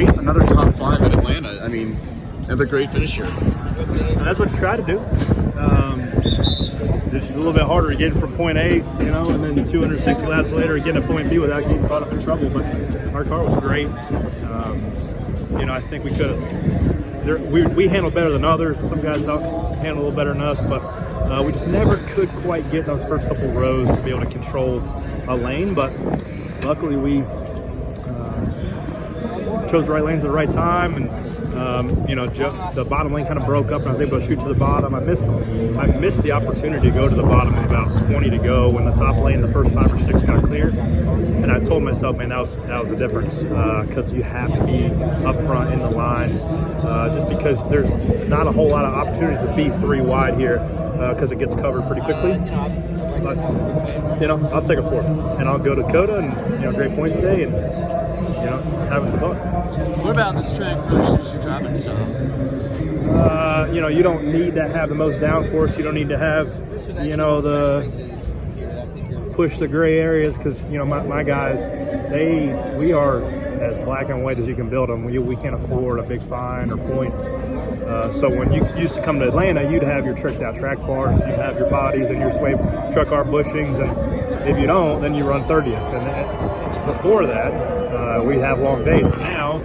great. Another top 5 at Atlanta. I mean, another great finish here. And that's what you try to do. It's a little bit harder to get from point A, you know, and then 260 laps later getting to point B without getting caught up in trouble. But our car was great. You know, I think we could have. We handled better than others. Some guys handled a little better than us, but we just never could quite get those first couple rows to be able to control a lane. But luckily, we chose the right lanes at the right time, and you know, the bottom lane kind of broke up, and I was able to shoot to the bottom. I missed the opportunity to go to the bottom with about 20 to go when the top lane, the first 5 or 6 got clear, and I told myself, man, that was the difference, because you have to be up front in the line, just because there's not a whole lot of opportunities to be 3 wide here, because it gets covered pretty quickly. But you know, I'll take a 4th, and I'll go to Coda, and you know, great points today, and you know, having some fun. What about this track really suits your driving style? You know, you don't need to have the most downforce. You don't need to have, you know, push the gray areas, because you know my guys, we are as black and white as you can build them. We can't afford a big fine or points. So when you used to come to Atlanta, you'd have your tricked out track bars, you'd have your bodies and your sway truck car bushings, and if you don't, then you run 30th. And before that, we have long days. But now,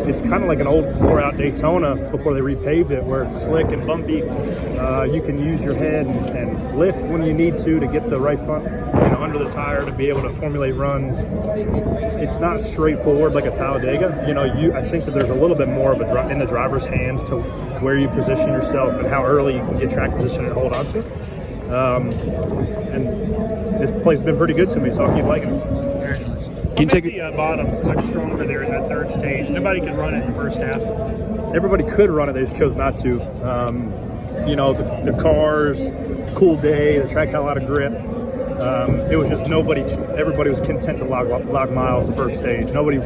it's kind of like an old wore out Daytona before they repaved it, where it's slick and bumpy. You can use your head and lift when you need to get the right front, you know, under the tire to be able to formulate runs. It's not straightforward like a Talladega. You know, I think that there's a little bit more of in the driver's hands to where you position yourself and how early you can get track position and hold on to. And this place has been pretty good to me, so I'll keep liking it. Can you take the bottoms much stronger there in that 3rd stage? Nobody could run it in the first half. Everybody could run it, they just chose not to. You know, the cars, cool day, the track had a lot of grip. It was just everybody was content to log miles the first stage. Nobody,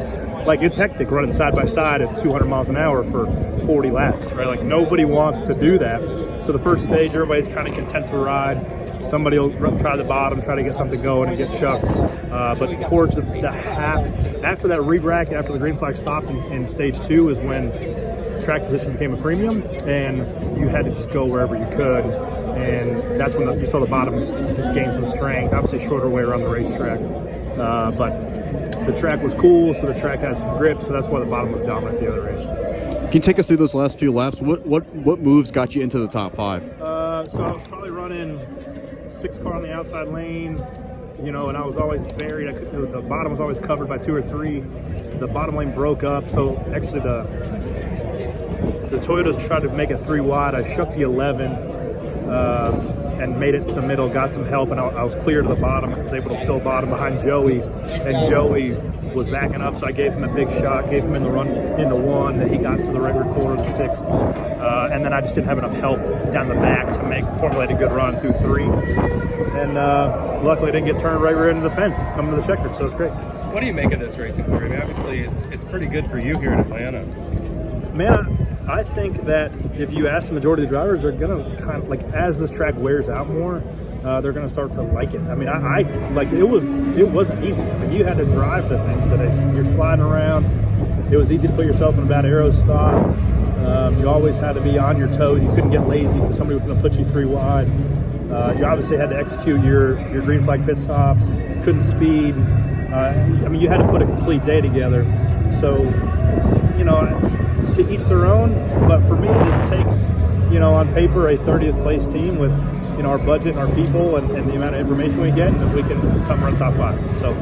like, it's hectic running side by side at 200 miles an hour for 40 laps, right? Like, nobody wants to do that. So the first stage, everybody's kind of content to ride. Somebody will try the bottom, try to get something going and get shucked. But towards the half, after that re-rack, after the green flag stopped in stage 2 is when track position became a premium, and you had to just go wherever you could. And that's when you saw the bottom just gain some strength. Obviously, shorter way around the racetrack. But the track was cool, so the track had some grip, so that's why the bottom was dominant the other race. Can you take us through those last few laps? What moves got you into the top 5? So I was probably running 6 car on the outside lane, you know, and I was always buried. The bottom was always covered by 2 or 3. The bottom lane broke up, so actually the Toyotas tried to make it 3 wide. I shook the 11 and made it to the middle, got some help, and I was clear to the bottom. I was able to fill bottom behind Joey, and Joey was backing up, so I gave him a big shot, gave him in the run into 1, that he got to the regular quarter of the 6. And then I just didn't have enough help down the back to formulate a good run through 3. And luckily I didn't get turned right into the fence, coming to the checkered, so it's great. What do you make of this racing, Corey? I mean, obviously it's pretty good for you here in Atlanta. Man, I think that if you ask the majority of the drivers, they're gonna kind of, like, as this track wears out more, they're gonna start to like it. I mean, I like it wasn't easy. Like, you had to drive the things that you're sliding around. It was easy to put yourself in a bad aero spot. You always had to be on your toes. You couldn't get lazy because somebody was gonna put you 3 wide. You obviously had to execute your green flag pit stops. Couldn't speed. I mean, you had to put a complete day together. So, you know, to each their own, but for me, this takes, you know, on paper, a 30th place team with, you know, our budget and our people and the amount of information we get, that we can come run top 5. So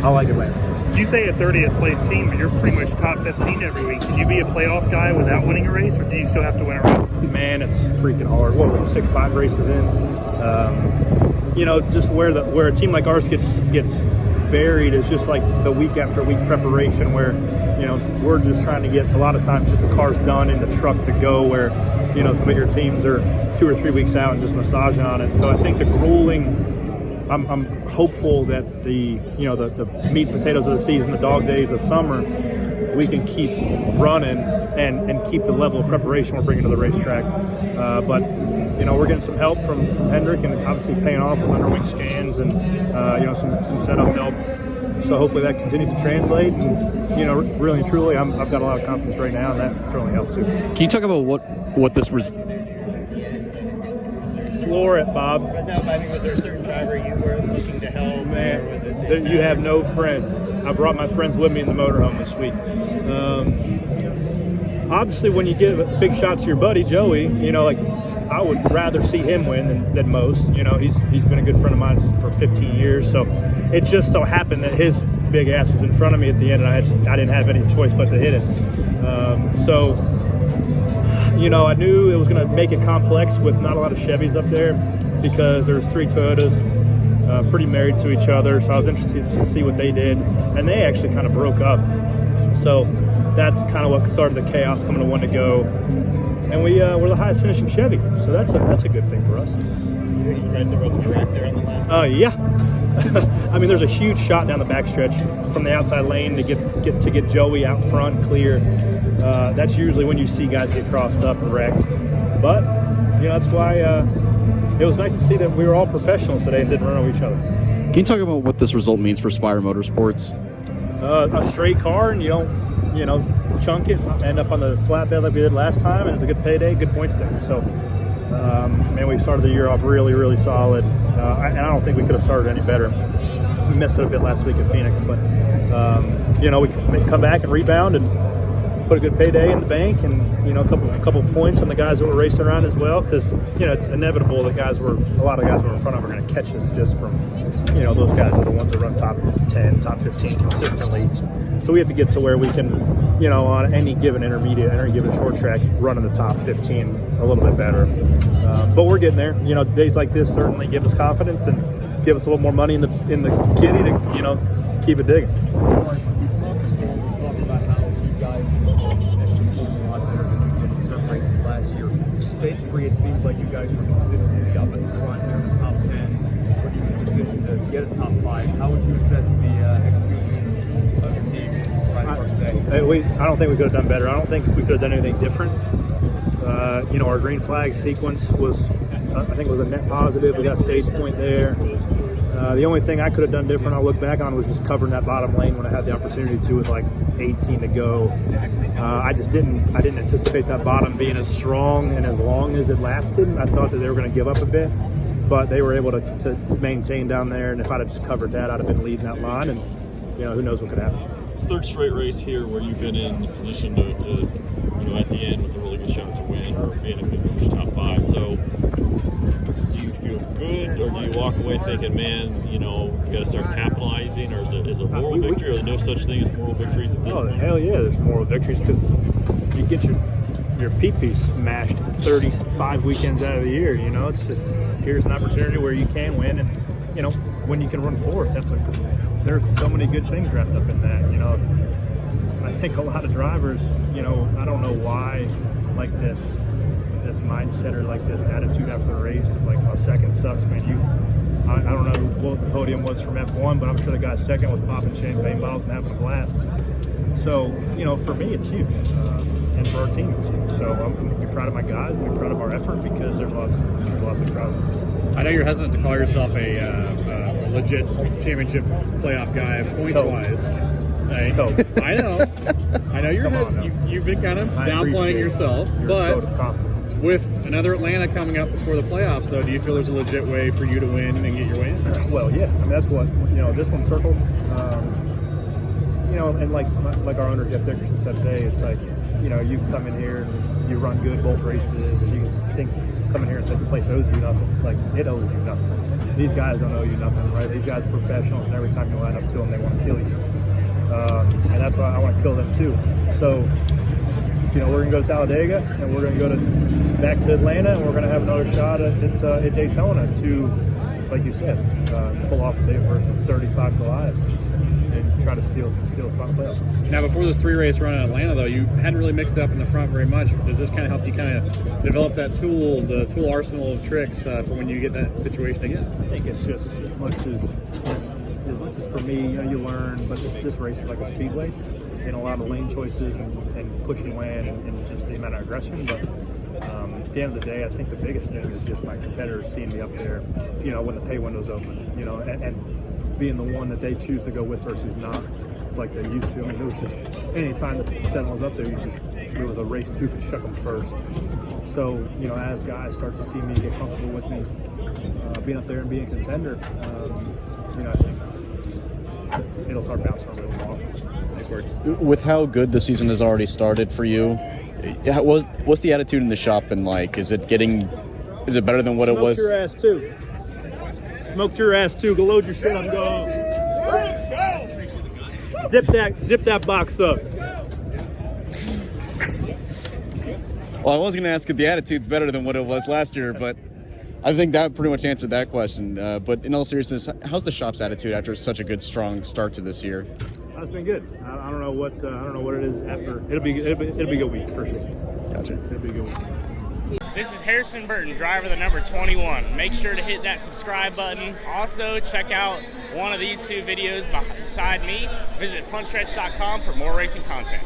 I like it, man. You say a 30th place team, but you're pretty much top 15 every week. Can you be a playoff guy without winning a race, or do you still have to win a race? Man, it's freaking hard. What are we, 6-5 races in? You know, just where a team like ours gets buried is just like the week after week preparation, where, you know, we're just trying to get a lot of times just the cars done in the truck to go, where, you know, some of your teams are 2 or 3 weeks out and just massaging on it. So I think the grueling, I'm hopeful that the meat and potatoes of the season, the dog days of summer, we can keep running and keep the level of preparation we're bringing to the racetrack. But, you know, we're getting some help from Hendrick, and obviously paying off with underwing scans and, you know, some setup help. So hopefully that continues to translate. And, you know, really and truly, I've got a lot of confidence right now, and that certainly helps too. Can you talk about what this was? Floor it, Bob. But no, I mean, was there a certain driver you were looking to help, or was it? You have no friends. I brought my friends with me in the motorhome this week. Obviously, when you give big shots to your buddy Joey, you know, like I would rather see him win than most. You know, he's been a good friend of mine for 15 years. So it just so happened that his big ass was in front of me at the end, and I didn't have any choice but to hit it. So you know, I knew it was going to make it complex with not a lot of Chevys up there because there's 3 Toyotas pretty married to each other. So I was interested to see what they did, and they actually kind of broke up. So that's kind of what started the chaos coming to 1 to go. And we're the highest finishing Chevy, so that's a good thing for us. Were you surprised there wasn't a wreck there on the last? Yeah. I mean, there's a huge shot down the backstretch from the outside lane to get Joey out front clear. That's usually when you see guys get crossed up and wrecked. But you know, that's why it was nice to see that we were all professionals today and didn't run over each other. Can you talk about what this result means for Spire Motorsports? A straight car, and you don't, you know, chunk it, end up on the flatbed like we did last time, and it's a good payday, good points day. So, man, we started the year off really, really solid, and I don't think we could have started any better. We missed it a bit last week in Phoenix, but you know, we come back and rebound and put a good payday in the bank, and you know, a couple points on the guys that were racing around as well, because you know, it's inevitable that a lot of guys who are in front of are going to catch us just from, you know, those guys are the ones that run top 10, top 15 consistently. So we have to get to where we can, you know, on any given intermediate, any given short track, run in the top 15 a little bit better. But we're getting there. You know, days like this certainly give us confidence and give us a little more money in the kitty to, you know, keep it digging. Stage 3, it seems like you guys were consistently up in the front here in the top 10, putting you in position to get a top 5. How would you assess the execution of your team right for today? I don't think we could have done better. I don't think we could have done anything different. You know, our green flag sequence was, I think it was a net positive. We got a stage point there. The only thing I could have done different, I'll look back on, was just covering that bottom lane when I had the opportunity to with like 18 to go. I didn't anticipate that bottom being as strong and as long as it lasted. I thought that they were going to give up a bit, but they were able to maintain down there. And if I'd have just covered that, I'd have been leading that line, and you know, who knows what could happen. It's third straight race here where you've been in a position to you know, at the end with a really good shot to win or be in a good position, top 5. So do you feel good, or do you walk away thinking, man, you know, you got to start capitalizing, or is it moral victory, or is there no such thing as moral victories at this point? Hell yeah, there's moral victories, because you get your pee-pee smashed 35 weekends out of the year. You know, it's just, here's an opportunity where you can win, and you know, when you can run fourth, there's so many good things wrapped up in that. You know, I think a lot of drivers, you know, I don't know why, like this mindset or like this attitude after the race of like, oh, second sucks, man. I don't know what the podium was from F1, but I'm sure the guy second was popping champagne bottles and having a blast. So, you know, for me, it's huge. And for our team, it's huge. So I'm going to be proud of my guys, I'm going to be proud of our effort, because there's a lot to be proud of. I know you're hesitant to call yourself a legit championship playoff guy points-wise. Hey, I know you've been kind of downplaying yourself, but with another Atlanta coming up before the playoffs, though, do you feel there's a legit way for you to win and get your win? Well, yeah. I mean, that's what, you know, this one circled. You know, and like our owner Jeff Dickerson said today, it's like, you know, you come in here and you run good both races, and you think coming here and think the place owes you nothing. Like, it owes you nothing. These guys don't owe you nothing, right? These guys are professionals, and every time you line up to them, they want to kill you. And that's why I want to kill them too. So, you know, we're going to go to Talladega, and we're going to go back to Atlanta, and we're going to have another shot at Daytona to, like you said, pull off a day versus 35 Goliaths and try to steal a spot in the playoffs. Now, before this 3-race run in Atlanta, though, you hadn't really mixed up in the front very much. Does this kind of help you kind of develop that the tool arsenal of tricks for when you get that situation again? I think it's just as much as for me, you know, you learn, but this race is like a speedway, and a lot of lane choices and pushing land and just the amount of aggression. But at the end of the day, I think the biggest thing is just my competitors seeing me up there, you know, when the pay window's open, you know, and being the one that they choose to go with versus not like they used to. I mean, it was just anytime the 7 was up there, it was a race to who could shuck them first. So, you know, as guys start to see me get comfortable with me being up there and being a contender, you know, I think just it'll start bouncing around really well. Nice work. With how good the season has already started for you, what's the attitude in the shop been like? Is it better than what it was? Smoked your ass too. Smoked your ass too. Go load your shit up. Go. Let's go. Zip that box up. Well, I was going to ask if the attitude's better than what it was last year, but I think that pretty much answered that question. But in all seriousness, how's the shop's attitude after such a good, strong start to this year? It's been good. I don't know what it is after. It'll be a good week for sure. Gotcha. It'll be a good week. This is Harrison Burton, driver the number 21. Make sure to hit that subscribe button. Also, check out one of these 2 videos beside me. Visit frontstretch.com for more racing content.